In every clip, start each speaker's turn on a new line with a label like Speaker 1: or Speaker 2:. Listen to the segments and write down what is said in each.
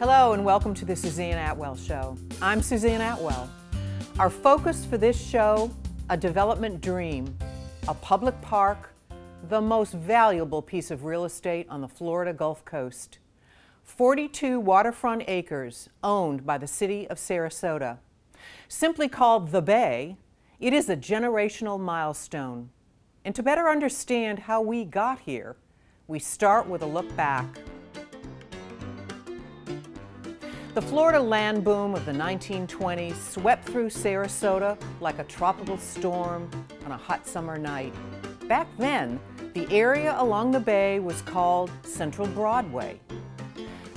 Speaker 1: Hello and welcome to the Suzanne Atwell Show. I'm Suzanne Atwell. Our focus for this show, a development dream, a public park, the most valuable piece of real estate on the Florida Gulf Coast. 42 waterfront acres owned by the City of Sarasota. Simply called the Bay, it is a generational milestone. And to better understand how we got here, we start with a look back. The Florida land boom of the 1920s swept through Sarasota like a tropical storm on a hot summer night. Back then, the area along the bay was called Central Broadway.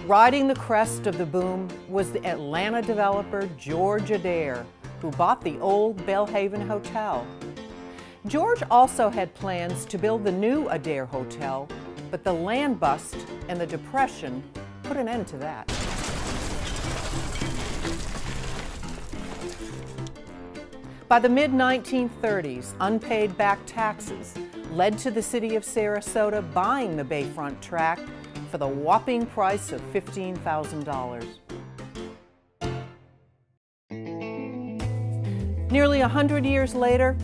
Speaker 1: Riding the crest of the boom was the Atlanta developer George Adair, who bought the old Belhaven Hotel. George also had plans to build the new Adair Hotel, but the land bust and the Depression put an end to that. By the mid-1930s, unpaid back taxes led to the City of Sarasota buying the bayfront tract for the whopping price of $15,000. Nearly 100 years later,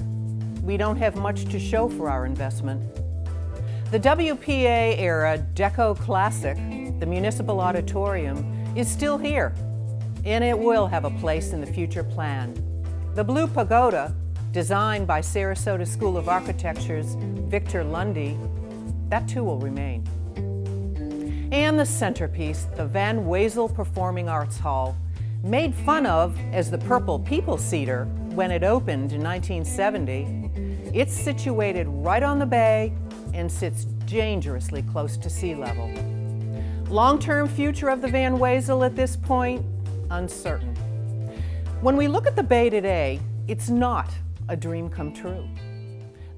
Speaker 1: we don't have much to show for our investment. The WPA-era Deco Classic, the Municipal Auditorium, is still here, and it will have a place in the future plan. The Blue Pagoda, designed by Sarasota School of Architecture's Victor Lundy, that too will remain. And the centerpiece, the Van Wezel Performing Arts Hall, made fun of as the Purple People Seater when it opened in 1970, it's situated right on the bay and sits dangerously close to sea level. Long-term future of the Van Wezel at this point, uncertain. When we look at the bay today, it's not a dream come true.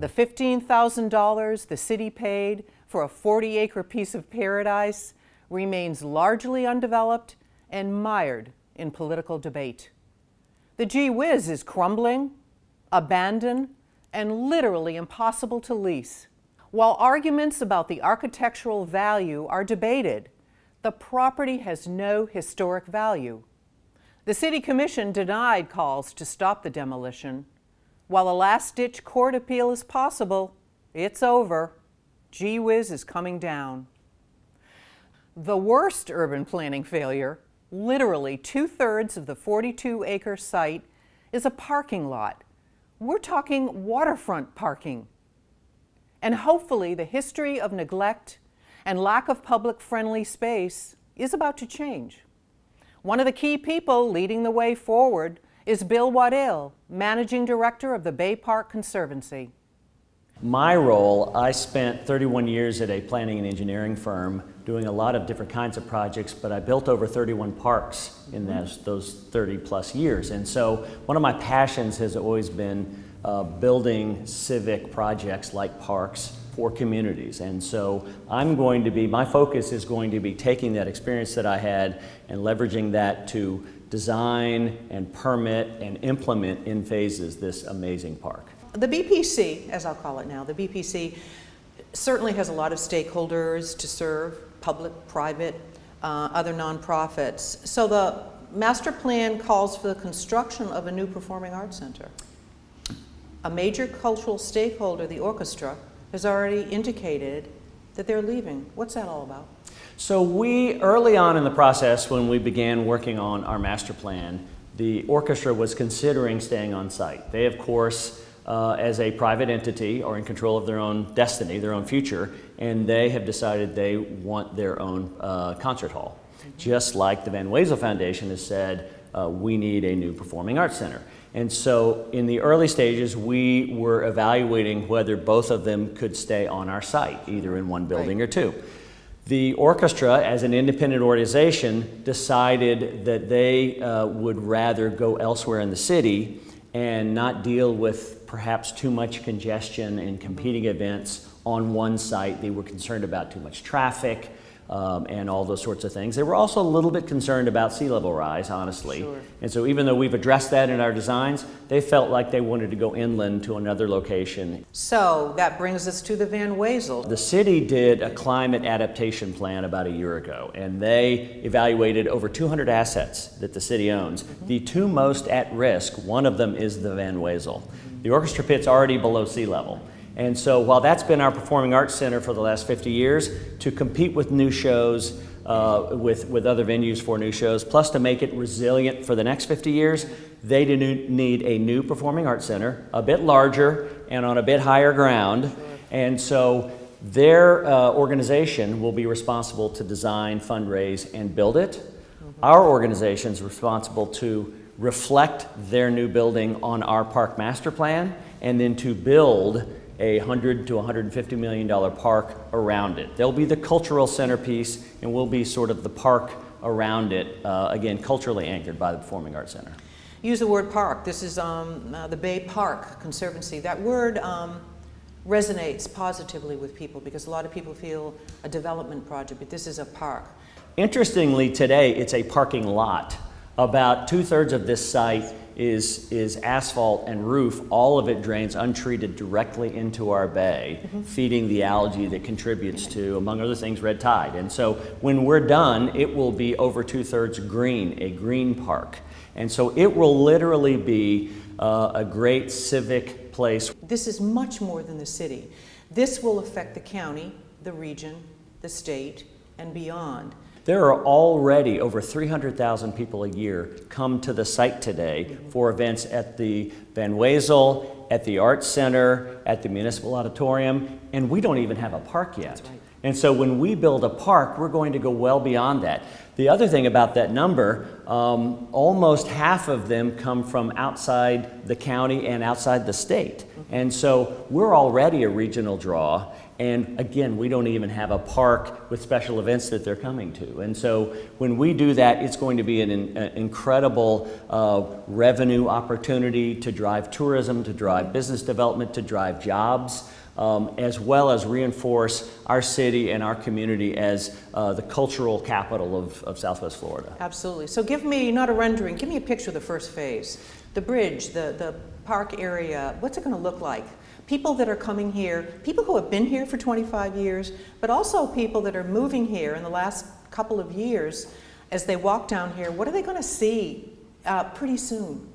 Speaker 1: The $15,000 the city paid for a 40-acre piece of paradise remains largely undeveloped and mired in political debate. The gee whiz is crumbling, abandoned, and literally impossible to lease. While arguments about the architectural value are debated, the property has no historic value. The City Commission denied calls to stop the demolition. While a last-ditch court appeal is possible, it's over. Gee whiz is coming down. The worst urban planning failure, literally 2/3 of the 42-acre site, is a parking lot. We're talking waterfront parking. And hopefully the history of neglect and lack of public-friendly space is about to change. One of the key people leading the way forward is Bill Waddell, Managing Director of the Bay Park Conservancy.
Speaker 2: My role, I spent 31 years at a planning and engineering firm doing a lot of different kinds of projects, but I built over 31 parks in those 30 plus years. And so one of my passions has always been building civic projects like parks for communities. And so my focus is going to be taking that experience that I had and leveraging that to design and permit and implement in phases this amazing park.
Speaker 1: The BPC, as I'll call it now, the BPC certainly has a lot of stakeholders to serve, public, private, other nonprofits. So the master plan calls for the construction of a new performing arts center. A major cultural stakeholder, the orchestra, has already indicated that they're leaving. What's that all about?
Speaker 2: So we, early on in the process when we began working on our master plan, the orchestra was considering staying on site. They, of course, as a private entity, are in control of their own destiny, their own future, and they have decided they want their own concert hall. Just like the Van Wezel Foundation has said, we need a new performing arts center. And so in the early stages, we were evaluating whether both of them could stay on our site, either in one building or two. The orchestra, as an independent organization, decided that they would rather go elsewhere in the city and not deal with perhaps too much congestion and competing events on one site. They were concerned about too much traffic, and all those sorts of things. They were also a little bit concerned about sea level rise, honestly.
Speaker 1: Sure.
Speaker 2: And so even though we've addressed that in our designs, they felt like they wanted to go inland to another location.
Speaker 1: So that brings us to the Van Wezel.
Speaker 2: The city did a climate adaptation plan about a year ago, and they evaluated over 200 assets that the city owns. The two most at risk, one of them is the Van Wezel. The orchestra pit's already below sea level. And so while that's been our performing arts center for the last 50 years, to compete with new shows, with other venues for new shows, plus to make it resilient for the next 50 years, they need a new performing arts center, a bit larger and on a bit higher ground. And so their organization will be responsible to design, fundraise, and build it. Our organization is responsible to reflect their new building on our park master plan, and then to build a $100 to $150 million park around it. They'll be the cultural centerpiece, and we'll be sort of the park around it, again, culturally anchored by the Performing Arts Center.
Speaker 1: Use the word park. This is the Bay Park Conservancy. That word resonates positively with people because a lot of people feel a development project, but this is a park.
Speaker 2: Interestingly, today it's a parking lot. About 2/3 of this site is asphalt and roof. All of it drains untreated directly into our bay, feeding the algae that contributes to, among other things, red tide. And so when we're done, it will be over 2/3 green, a green park. And so it will literally be a great civic place.
Speaker 1: This is much more than the city. This will affect the county, the region, the state, and beyond.
Speaker 2: There are already over 300,000 people a year come to the site today for events at the Van Wezel, at the Arts Center, at the Municipal Auditorium, and we don't even have a park yet.
Speaker 1: That's right.
Speaker 2: And so when we build a park, we're going to go well beyond that. The other thing about that number, almost half of them come from outside the county and outside the state. And so we're already a regional draw. And again, we don't even have a park with special events that they're coming to. And so when we do that, it's going to be an incredible revenue opportunity to drive tourism, to drive business development, to drive jobs, as well as reinforce our city and our community as the cultural capital of Southwest Florida.
Speaker 1: Absolutely. So give me, not a rendering, give me a picture of the first phase. The bridge, the park area, what's it going to look like? People that are coming here, people who have been here for 25 years, but also people that are moving here in the last couple of years, as they walk down here, what are they going to see pretty soon?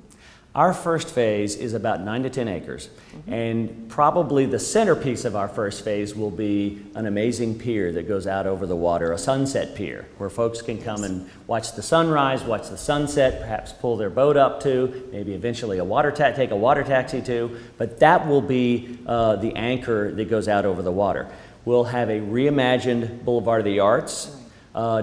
Speaker 2: Our first phase is about 9 to 10 acres, and probably the centerpiece of our first phase will be an amazing pier that goes out over the water, a sunset pier, where folks can come and watch the sunrise, watch the sunset, perhaps pull their boat up to, maybe eventually take a water taxi to, but that will be the anchor that goes out over the water. We'll have a reimagined Boulevard of the Arts,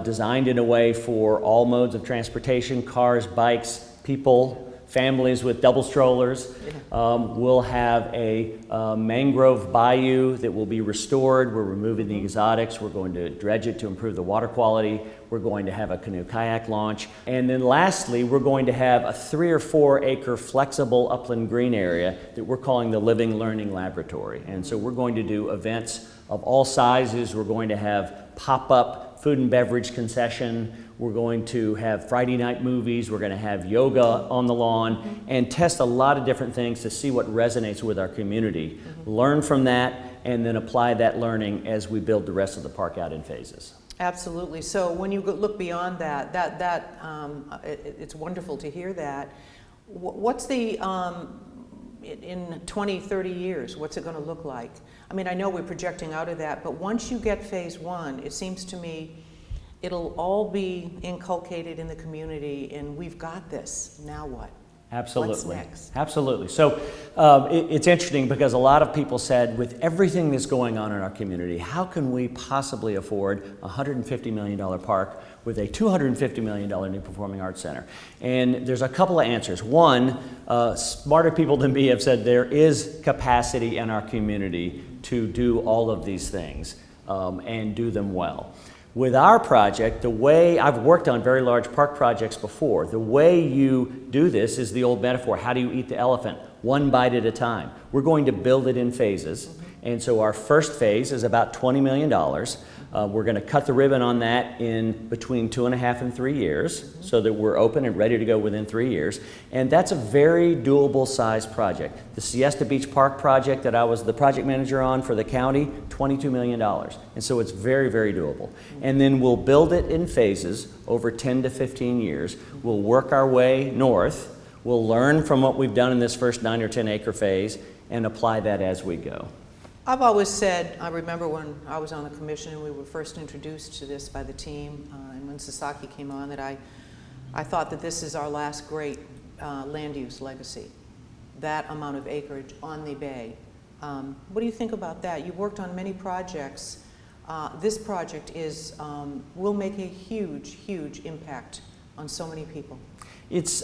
Speaker 2: designed in a way for all modes of transportation, cars, bikes, people, families with double strollers. We'll have a mangrove bayou that will be restored. We're removing the exotics. We're going to dredge it to improve the water quality. We're going to have a canoe kayak launch. And then lastly, we're going to have a 3 or 4 acre flexible upland green area that we're calling the Living Learning Laboratory. And so we're going to do events of all sizes. We're going to have pop-up food and beverage concession. We're going to have Friday night movies. We're going to have yoga on the lawn and test a lot of different things to see what resonates with our community. Learn from that and then apply that learning as we build the rest of the park out in phases.
Speaker 1: Absolutely. So when you look beyond that, it's wonderful to hear that. What's the, in 20, 30 years, what's it going to look like? I mean, I know we're projecting out of that, but once you get phase 1, it seems to me it'll all be inculcated in the community, and we've got this. Now what?
Speaker 2: Absolutely.
Speaker 1: What's next?
Speaker 2: Absolutely. So it's interesting because a lot of people said, with everything that's going on in our community, how can we possibly afford a $150 million park with a $250 million new performing arts center? And there's a couple of answers. One, smarter people than me have said there is capacity in our community to do all of these things and do them well. With our project, the way I've worked on very large park projects before, the way you do this is the old metaphor, how do you eat the elephant? One bite at a time. We're going to build it in phases, And so our first phase is about $20 million. We're going to cut the ribbon on that in between 2.5 and 3 years, so that we're open and ready to go within 3 years. And that's a very doable size project. The Siesta Beach Park project that I was the project manager on for the county, $22 million. And so it's very, very doable. And then we'll build it in phases over 10 to 15 years. We'll work our way north. We'll learn from what we've done in this first 9 or 10 acre phase and apply that as we go.
Speaker 1: I've always said, I remember when I was on the commission and we were first introduced to this by the team, and when Sasaki came on, that I thought that this is our last great land use legacy, that amount of acreage on the bay. What do you think about that? You worked on many projects. This project will make a huge, huge impact on so many people.
Speaker 2: It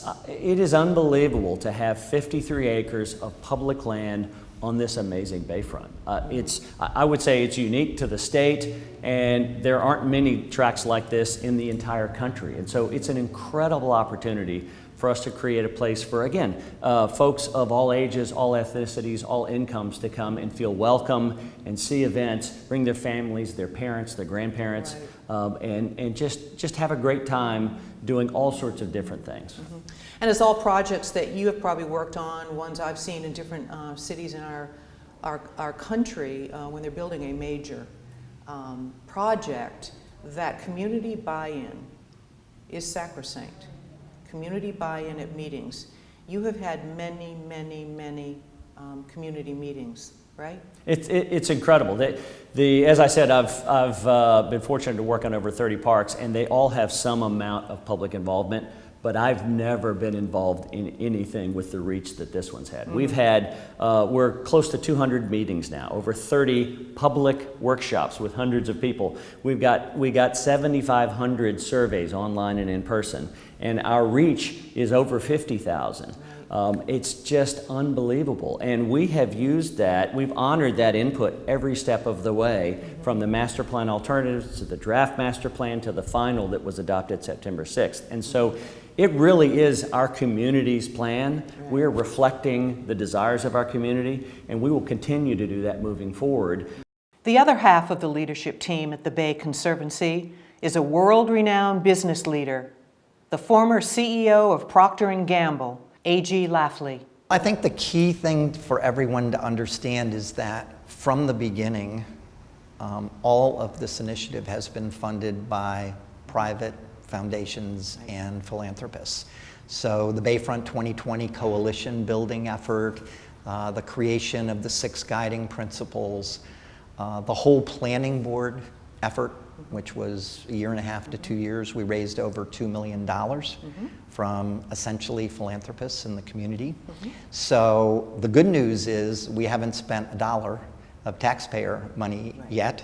Speaker 2: is unbelievable to have 53 acres of public land on this amazing bayfront. I would say it's unique to the state, and there aren't many tracts like this in the entire country. And so it's an incredible opportunity for us to create a place for, again, folks of all ages, all ethnicities, all incomes to come and feel welcome and see events, bring their families, their parents, their grandparents, right. And just have a great time doing all sorts of different things. Mm-hmm.
Speaker 1: And it's all projects that you have probably worked on, ones I've seen in different cities in our country when they're building a major project, that community buy-in is sacrosanct. Community buy-in at meetings. You have had many, many, many community meetings, right?
Speaker 2: It's incredible. As I said, I've been fortunate to work on over 30 parks, and they all have some amount of public involvement, but I've never been involved in anything with the reach that this one's had. Mm-hmm. We've had, we're close to 200 meetings now, over 30 public workshops with hundreds of people. We got 7,500 surveys online and in person, and our reach is over 50,000. It's just unbelievable. And we have used that, we've honored that input every step of the way, from the master plan alternatives to the draft master plan to the final that was adopted September 6th. And so it really is our community's plan. We're reflecting the desires of our community, and we will continue to do that moving forward.
Speaker 1: The other half of the leadership team at the Bay Conservancy is a world-renowned business leader, the former CEO of Procter & Gamble, A.G. Lafley.
Speaker 3: I think the key thing for everyone to understand is that from the beginning, all of this initiative has been funded by private foundations and philanthropists. So the Bayfront 2020 coalition building effort, the creation of the 6 guiding principles, the whole planning board effort, which was 1.5 to 2 years, we raised over $2 million from essentially philanthropists in the community. So the good news is we haven't spent a dollar of taxpayer money yet.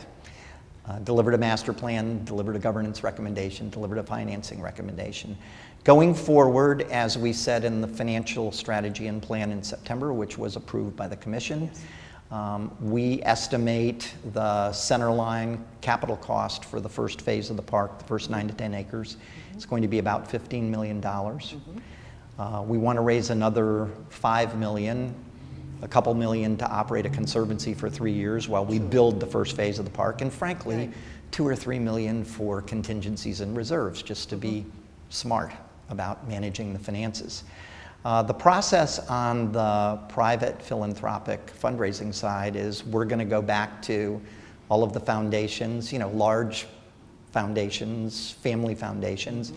Speaker 3: Delivered a master plan, delivered a governance recommendation, delivered a financing recommendation. Going forward, as we said in the financial strategy and plan in September, which was approved by the commission, we estimate the centerline capital cost for the first phase of the park, the first 9 to 10 acres, it's going to be about $15 million. We want to raise another $5 million, a couple million to operate a conservancy for 3 years while we build the first phase of the park, and frankly, $2 or $3 million for contingencies and reserves, just to be smart about managing the finances. The process on the private philanthropic fundraising side is we're going to go back to all of the foundations, large foundations, family foundations,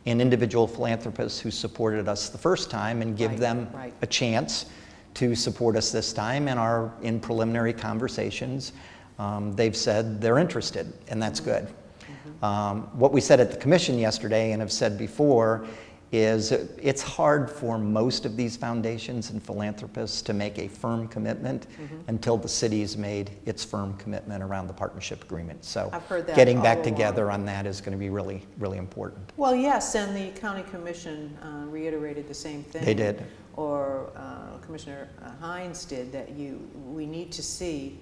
Speaker 3: and individual philanthropists who supported us the first time, and give them a chance to support us this time, and are in preliminary conversations. They've said they're interested, and that's good. What we said at the commission yesterday, and have said before, is it's hard for most of these foundations and philanthropists to make a firm commitment until the city's made its firm commitment around the partnership agreement. So getting back together on that is going to be really, really important.
Speaker 1: Well, yes, and the county commission reiterated the same thing.
Speaker 3: They did.
Speaker 1: Or Commissioner Hines did, that we need to see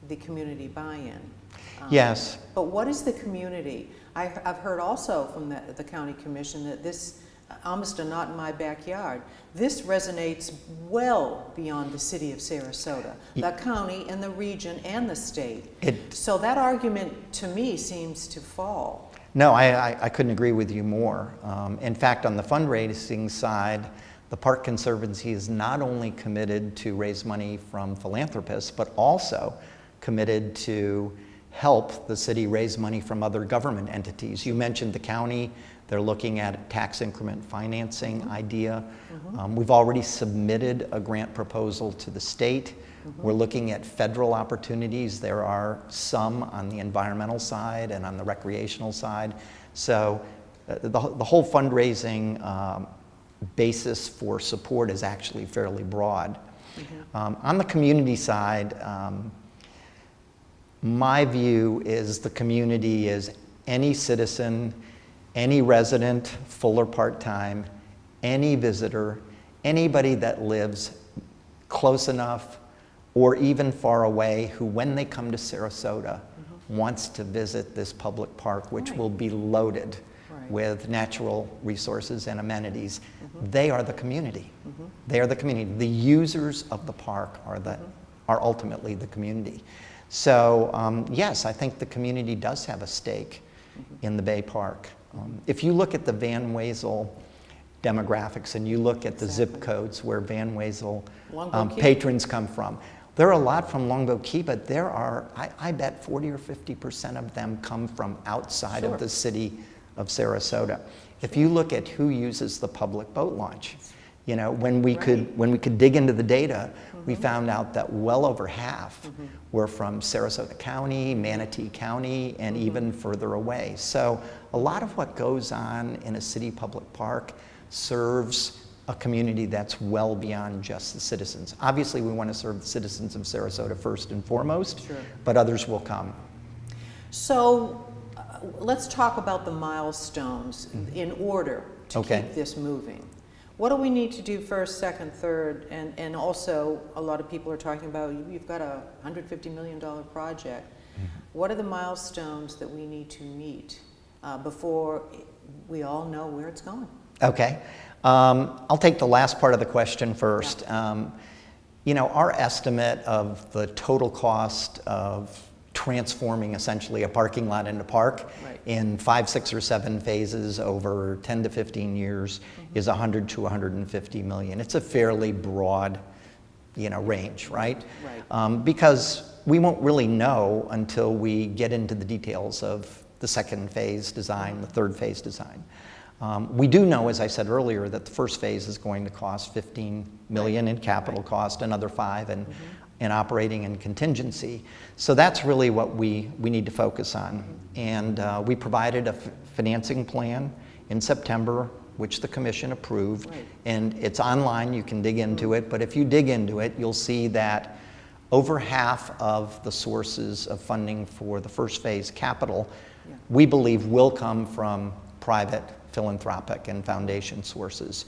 Speaker 1: the community buy-in.
Speaker 3: Yes.
Speaker 1: But what is the community? I've heard also from the county commission that almost a not in my backyard. This resonates well beyond the city of Sarasota, the county and the region and the state. So that argument to me seems to fall.
Speaker 3: No, I couldn't agree with you more. In fact, on the fundraising side, the Park Conservancy is not only committed to raise money from philanthropists, but also committed to help the city raise money from other government entities. You mentioned the county. They're looking at a tax increment financing idea. We've already submitted a grant proposal to the state. We're looking at federal opportunities. There are some on the environmental side and on the recreational side. So the whole fundraising basis for support is actually fairly broad. On the community side, my view is the community is any citizen, any resident, full or part-time, any visitor, anybody that lives close enough or even far away who, when they come to Sarasota, wants to visit this public park, which will be loaded with natural resources and amenities. They are the community. They are the community. The users of the park are ultimately the community. So yes, I think the community does have a stake in the Bay Park. If you look at the Van Wezel demographics and you look at the zip codes where Van Wezel patrons come from, there are a lot from Longboat Key, but there are, I bet 40 or 50% of them come from outside of the city of Sarasota. If you look at who uses the public boat launch, you know, when we could dig into the data, we found out that well over half were from Sarasota County, Manatee County, and even further away. So a lot of what goes on in a city public park serves a community that's well beyond just the citizens. Obviously, we want to serve the citizens of Sarasota first and foremost, but others will come.
Speaker 1: So let's talk about the milestones in order to keep this moving. What do we need to do first, second, third, and also a lot of people are talking about you've got a $150 million project. What are the milestones that we need to meet before we all know where it's going?
Speaker 3: Okay. I'll take the last part of the question first. You know, our estimate of the total cost of transforming essentially a parking lot into park in 5, 6, or 7 phases over 10 to 15 years is 100 to 150 million. It's a fairly broad, you know, range, right? Because we won't really know until we get into the details of the second phase design, the third phase design. We do know, as I said earlier, that the first phase is going to cost 15 million in capital cost, another 5 in operating and contingency. So that's really what we need to focus on. And we provided a financing plan in September, which the commission approved. And it's online, you can dig into it. But if you dig into it, you'll see that over half of the sources of funding for the first phase capital, we believe will come from private, philanthropic, and foundation sources.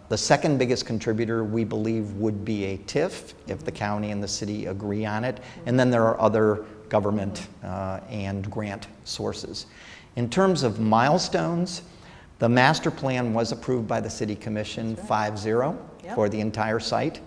Speaker 3: The second biggest contributor, we believe, would be a TIF if the county and the city agree on it. And then there are other government and grant sources. In terms of milestones, the master plan was approved by the City Commission 5-0 for the entire site.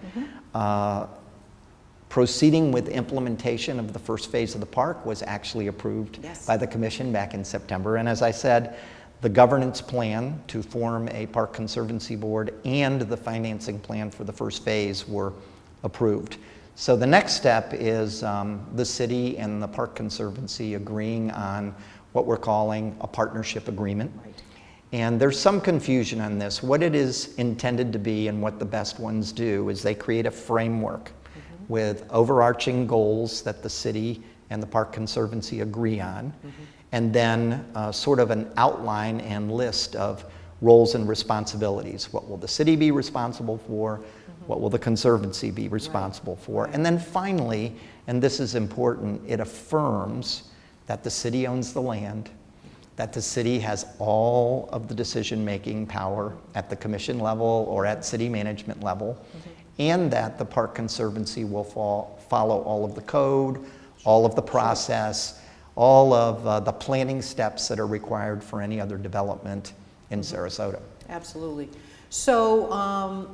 Speaker 3: Proceeding with implementation of the first phase of the park was actually approved by the Commission back in September. And as I said, the governance plan to form a Park Conservancy Board and the financing plan for the first phase were approved. So the next step is the city and the Park Conservancy agreeing on what we're calling a partnership agreement. And there's some confusion on this. What it is intended to be and what the best ones do is they create a framework with overarching goals that the city and the Park Conservancy agree on. And then sort of an outline and list of roles and responsibilities. What will the city be responsible for? What will the Conservancy be responsible for? And then finally, and this is important, it affirms that the city owns the land, that the city has all of the decision-making power at the commission level or at city management level, and that the Park Conservancy will follow all of the code, all of the process, all of the planning steps that are required for any other development in Sarasota.
Speaker 1: Absolutely. So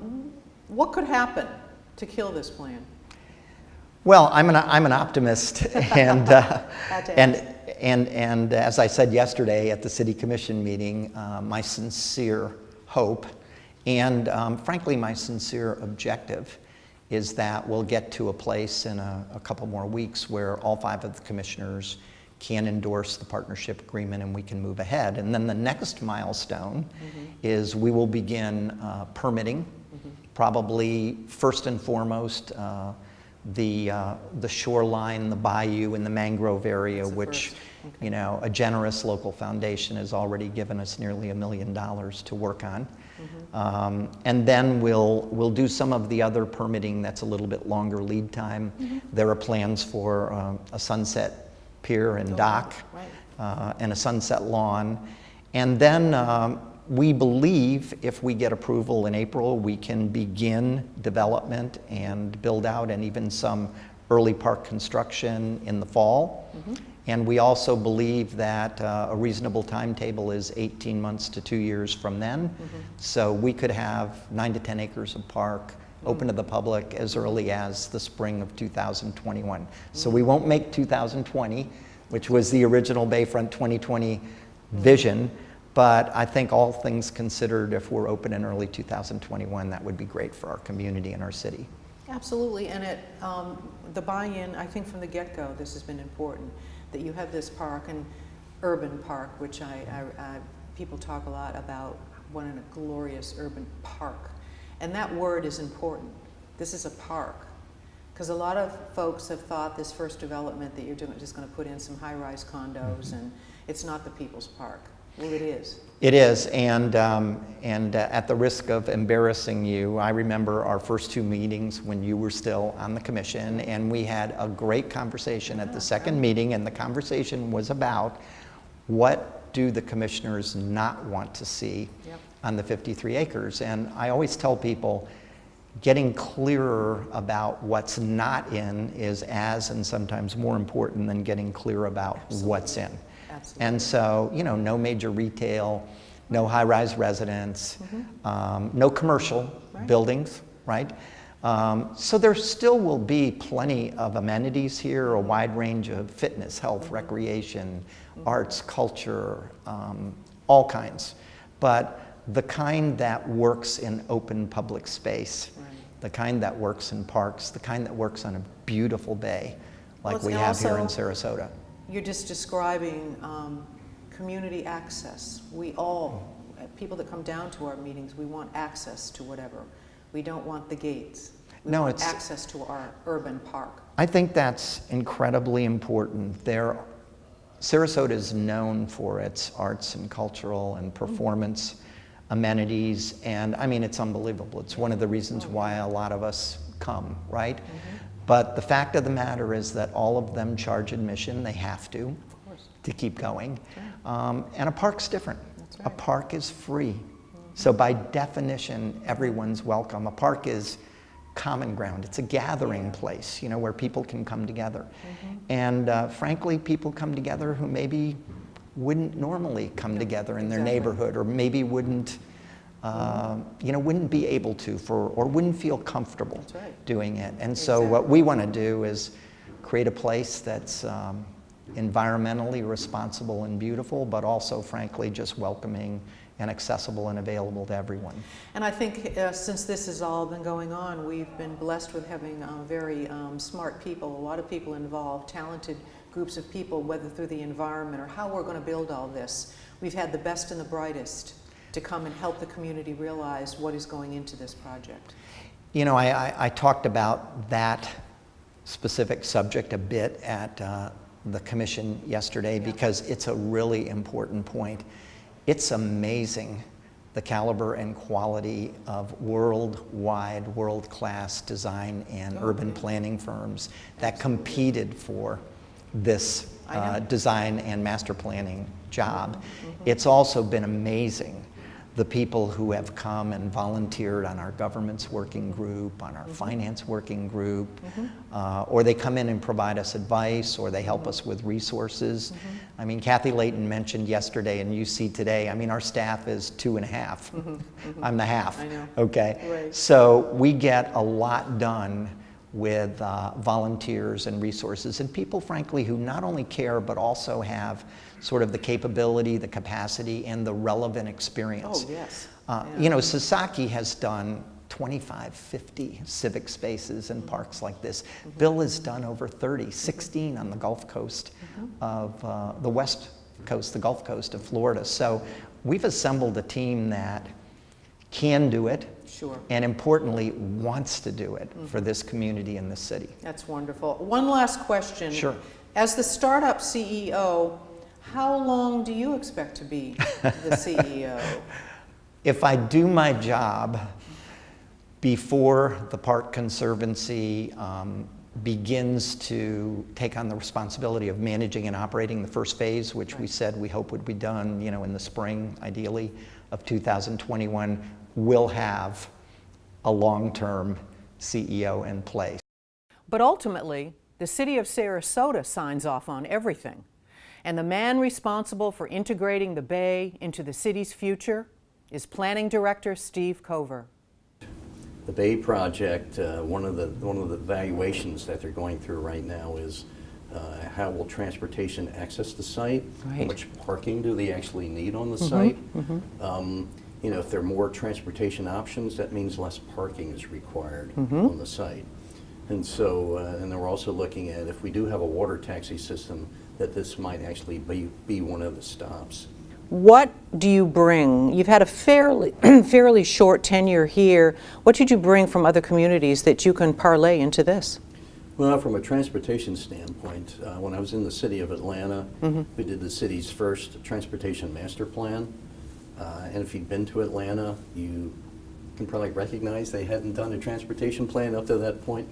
Speaker 1: what could happen to kill this plan?
Speaker 3: Well, I'm an optimist, and and as I said yesterday at the City Commission meeting, my sincere hope and frankly my sincere objective is that we'll get to a place in a couple more weeks where all 5 of the commissioners can endorse the partnership agreement and we can move ahead. And then the next milestone is we will begin permitting, probably first and foremost the shoreline, the bayou, and the mangrove area, which you know, a generous local foundation has already given us nearly $1 million to work on. And then we'll do some of the other permitting that's a little bit longer lead time. There are plans for a sunset pier and dock and a sunset lawn. And then we believe if we get approval in April, we can begin development and build out and even some early park construction in the fall. And we also believe that a reasonable timetable is 18 months to 2 years from then. So we could have 9 to 10 acres of park open to the public as early as the spring of 2021. So we won't make 2020, which was the original Bayfront 2020 vision, but I think all things considered, if we're open in early 2021, that would be great for our community and our city.
Speaker 1: Absolutely, and the buy-in, I think from the get-go, this has been important, that you have this park, and urban park, which people talk a lot about, what a glorious urban park. And that word is important. This is a park. Because a lot of folks have thought this first development that you're doing is just going to put in some high-rise condos, and it's not the people's park. Well, it is.
Speaker 3: It is, and at the risk of embarrassing you, I remember our first 2 meetings when you were still on the commission, and we had a great conversation at the second meeting, and the conversation was about what do the commissioners not want to see on the 53 acres. And I always tell people, getting clearer about what's not in is as and sometimes more important than getting clear about what's in.
Speaker 1: Absolutely.
Speaker 3: And so, you know, no major retail, no high-rise residence, no commercial buildings, right? So there still will be plenty of amenities here, a wide range of fitness, health, recreation, arts, culture, all kinds. But the kind that works in open public space, the kind that works in parks, the kind that works on a beautiful bay like we have here in Sarasota.
Speaker 1: You're just describing community access. We all, people that come down to our meetings, we want access to whatever. We don't want the gates. We want access to our urban park.
Speaker 3: I think that's incredibly important. Sarasota is known for its arts and cultural and performance amenities, and I mean, it's unbelievable. It's one of the reasons why a lot of us come, right? But the fact of the matter is that all of them charge admission. They have to keep going. And a park's different. A park is free. So by definition, everyone's welcome. A park is common ground. It's a gathering place, you know, where people can come together. And frankly, people come together who maybe wouldn't normally come together in their neighborhood, or maybe wouldn't wouldn't be able to or wouldn't feel comfortable doing it. And so what we want to do is create a place that's environmentally responsible and beautiful, but also, frankly, just welcoming and accessible and available to everyone.
Speaker 1: And I think since this has all been going on, we've been blessed with having very smart people, a lot of people involved, talented groups of people, whether through the environment or how we're going to build all this. We've had the best and the brightest to come and help the community realize what is going into this project.
Speaker 3: You know, I talked about that specific subject a bit at the commission yesterday because it's a really important point. It's amazing the caliber and quality of worldwide, world-class design and urban planning firms that competed for this design and master planning job. It's also been amazing the people who have come and volunteered on our government's working group, on our finance working group, or they come in and provide us advice, or they help us with resources. I mean, Kathy Layton mentioned yesterday, and you see today, I mean, our staff is 2.5. I'm the half.
Speaker 1: I know.
Speaker 3: Okay?
Speaker 1: Right.
Speaker 3: So we get a lot done with volunteers and resources, and people, frankly, who not only care, but also have sort of the capability, the capacity, and the relevant experience.
Speaker 1: Oh, yes.
Speaker 3: You know, Sasaki has done 25, 50 civic spaces and parks like this. Bill has done over 30, 16 on the Gulf Coast of the West Coast, the Gulf Coast of Florida. So we've assembled a team that can do it,
Speaker 1: Sure.
Speaker 3: and importantly, wants to do it for this community and this city.
Speaker 1: That's wonderful. One last question.
Speaker 3: Sure.
Speaker 1: As the startup CEO, how long do you expect to be the CEO?
Speaker 3: If I do my job before the Park Conservancy begins to take on the responsibility of managing and operating the first phase, which we said we hope would be done, you know, in the spring, ideally, of 2021, we'll have a long-term CEO in place.
Speaker 1: But ultimately, the City of Sarasota signs off on everything. And the man responsible for integrating the Bay into the city's future is Planning Director Steve Cover.
Speaker 4: The Bay project, one of the evaluations that they're going through right now is how will transportation access the site?
Speaker 1: Right.
Speaker 4: How much parking do they actually need on the site? You know, if there are more transportation options, that means less parking is required on the site. And so, and then we're also looking at if we do have a water taxi system, that this might actually be one of the stops.
Speaker 1: What do you bring? You've had a fairly short tenure here. What did you bring from other communities that you can parlay into this?
Speaker 4: Well, from a transportation standpoint, when I was in the city of Atlanta, we did the city's first transportation master plan. And if you've been to Atlanta, you can probably recognize they hadn't done a transportation plan up to that point.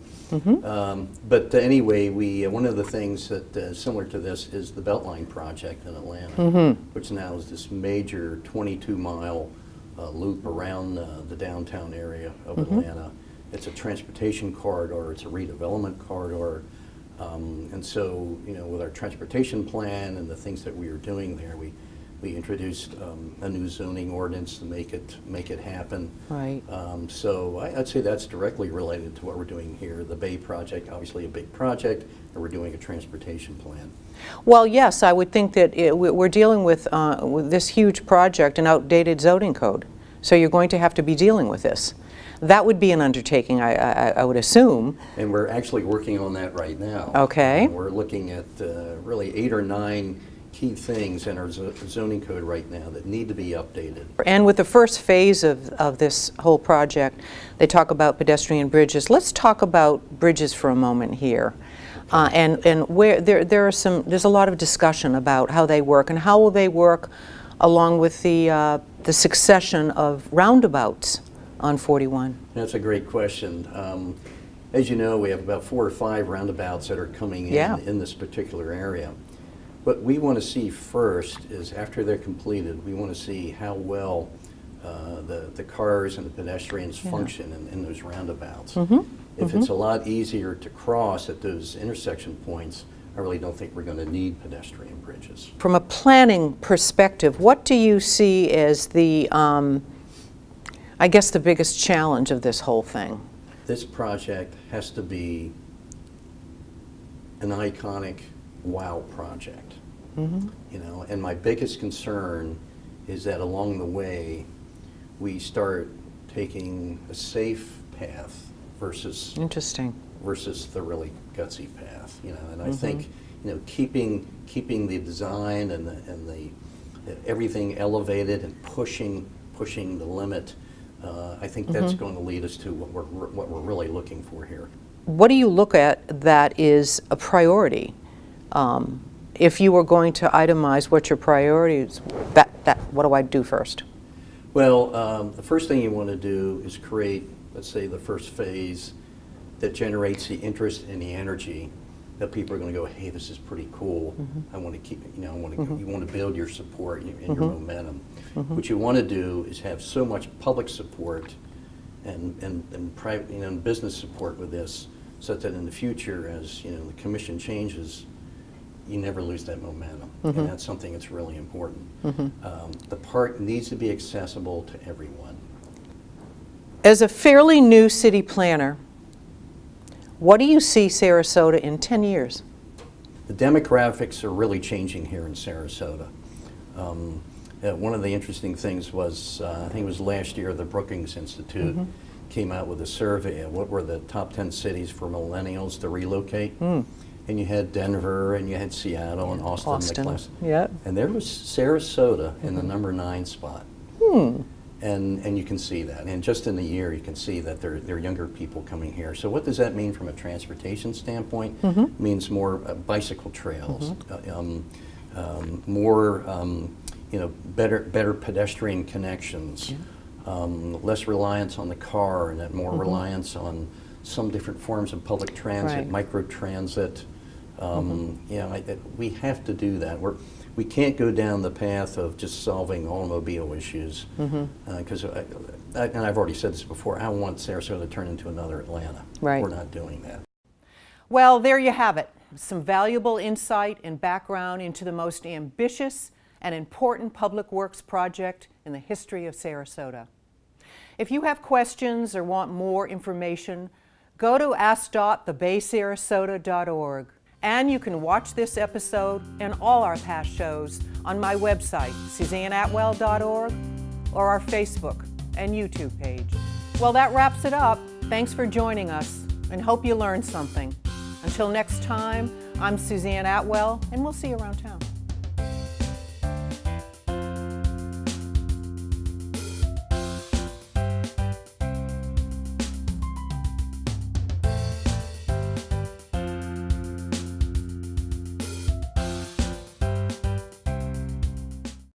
Speaker 4: But anyway, one of the things that is similar to this is the Beltline project in Atlanta, which now is this major 22-mile loop around the downtown area of Atlanta. It's a transportation corridor, it's a redevelopment corridor. And so, you know, with our transportation plan and the things that we were doing there, we introduced a new zoning ordinance to make it happen.
Speaker 1: Right.
Speaker 4: So I'd say that's directly related to what we're doing here. The Bay project, obviously a big project, and we're doing a transportation plan.
Speaker 1: Well, yes, I would think that we're dealing with this huge project, an outdated zoning code. So you're going to have to be dealing with this. That would be an undertaking, I would assume.
Speaker 4: And we're actually working on that right now.
Speaker 1: Okay.
Speaker 4: We're looking at really 8 or 9 key things in our zoning code right now that need to be updated.
Speaker 1: And with the first phase of this whole project, they talk about pedestrian bridges. Let's talk about bridges for a moment here. And where there's a lot of discussion about how they work and how will they work along with the succession of roundabouts on 41.
Speaker 4: That's a great question. As you know, we have about 4 or 5 roundabouts that are coming in this particular area. What we want to see first is after they're completed, we want to see how well the cars and the pedestrians function in those roundabouts. If it's a lot easier to cross at those intersection points, I really don't think we're going to need pedestrian bridges.
Speaker 1: From a planning perspective, what do you see as the, I guess, the biggest challenge of this whole thing?
Speaker 4: This project has to be an iconic wow project. You know, and my biggest concern is that along the way we start taking a safe path versus the really gutsy path. You know, and I think, you know, keeping the design and the everything elevated and pushing the limit, I think that's going to lead us to what we're really looking for here.
Speaker 1: What do you look at that is a priority? If you were going to itemize what your priorities, what do I do first?
Speaker 4: Well, the first thing you want to do is create, let's say, the first phase that generates the interest and the energy that people are going to go, hey, this is pretty cool. I want to keep, you know, you want to build your support and your momentum. What you want to do is have so much public support and private, you know, business support with this, so that in the future, as you know, the commission changes, you never lose that momentum, and that's something that's really important. The park needs to be accessible to everyone.
Speaker 1: As a fairly new city planner, what do you see Sarasota in 10 years?
Speaker 4: The demographics are really changing here in Sarasota. One of the interesting things was, I think it was last year, the Brookings Institute came out with a survey of what were the top 10 cities for millennials to relocate. And you had Denver, and you had Seattle, and Austin. And there was Sarasota in the number 9 spot. And you can see that. And just in the year, you can see that there are younger people coming here. So what does that mean from a transportation standpoint? It means more bicycle trails, more you know, better pedestrian connections, less reliance on the car, and more reliance on some different forms of public transit, microtransit. You know, we have to do that. We can't go down the path of just solving automobile issues, because, and I've already said this before, I don't want Sarasota to turn into another Atlanta. We're not doing that.
Speaker 1: Well, there you have it. Some valuable insight and background into the most ambitious and important public works project in the history of Sarasota. If you have questions or want more information, go to ask.thebaysarasota.org. And you can watch this episode and all our past shows on my website, SuzanneAtwell.org, or our Facebook and YouTube page. Well, that wraps it up. Thanks for joining us, and hope you learned something. Until next time, I'm Suzanne Atwell, and we'll see you around town.